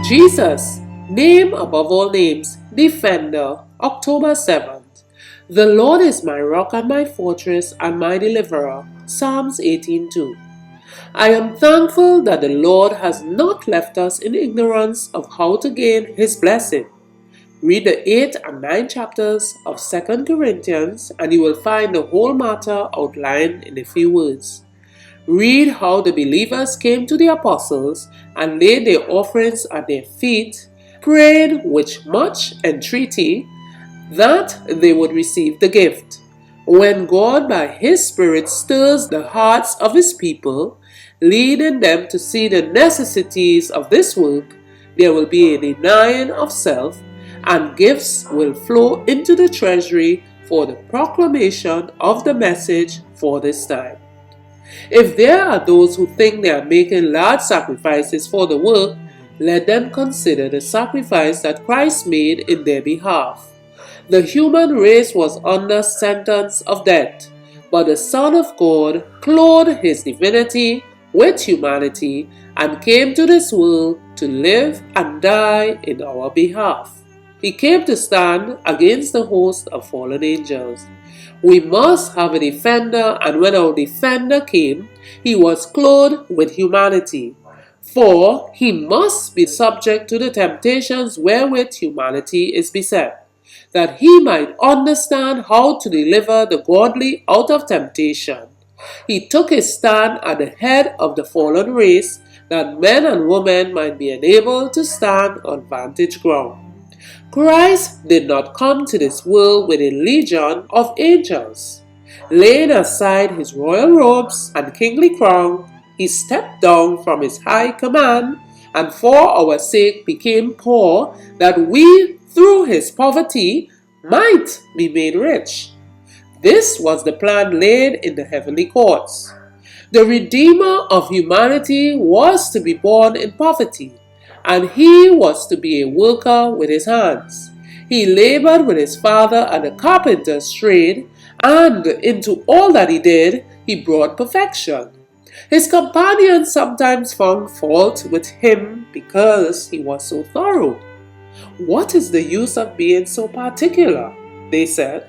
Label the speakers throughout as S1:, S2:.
S1: Jesus, name above all names, Defender, October 7th. The Lord is my rock and my fortress and my deliverer, Psalms 18:2. I am thankful that the Lord has not left us in ignorance of how to gain His blessing. Read the 8th and 9th chapters of 2 Corinthians and you will find the whole matter outlined in a few words. Read how the believers came to the apostles and laid their offerings at their feet, prayed with much entreaty that they would receive the gift. When God by His Spirit stirs the hearts of His people, leading them to see the necessities of this work, there will be a denying of self, and gifts will flow into the treasury for the proclamation of the message for this time. If there are those who think they are making large sacrifices for the work, let them consider the sacrifice that Christ made in their behalf. The human race was under sentence of death, but the Son of God clothed His divinity with humanity and came to this world to live and die in our behalf. He came to stand against the host of fallen angels. We must have a defender, and when our defender came, He was clothed with humanity. For He must be subject to the temptations wherewith humanity is beset, that He might understand how to deliver the godly out of temptation. He took His stand at the head of the fallen race, that men and women might be enabled to stand on vantage ground. Christ did not come to this world with a legion of angels. Laying aside His royal robes and kingly crown, He stepped down from His high command and for our sake became poor, that we through His poverty might be made rich. This was the plan laid in the heavenly courts. The Redeemer of humanity was to be born in poverty, and He was to be a worker with His hands. He labored with His Father at the carpenter's trade, and into all that He did, He brought perfection. His companions sometimes found fault with Him because He was so thorough. "What is the use of being so particular?" they said.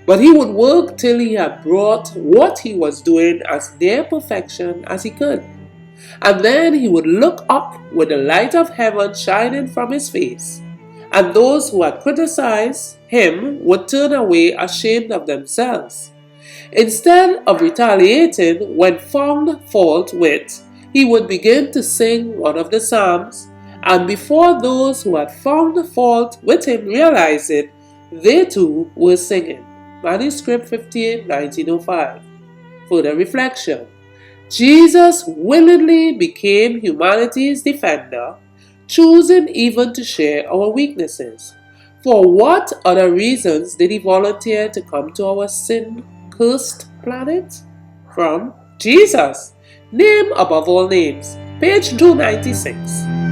S1: But He would work till He had brought what He was doing as near perfection as He could. And then He would look up with the light of heaven shining from His face, and those who had criticized Him would turn away ashamed of themselves. Instead of retaliating when found fault with, He would begin to sing one of the Psalms, and before those who had found fault with Him realized it, they too were singing. Manuscript 58, 1905. Further reflection. Jesus willingly became humanity's defender, choosing even to share our weaknesses. For what other reasons did He volunteer to come to our sin-cursed planet? From Jesus, name above all names, page 296.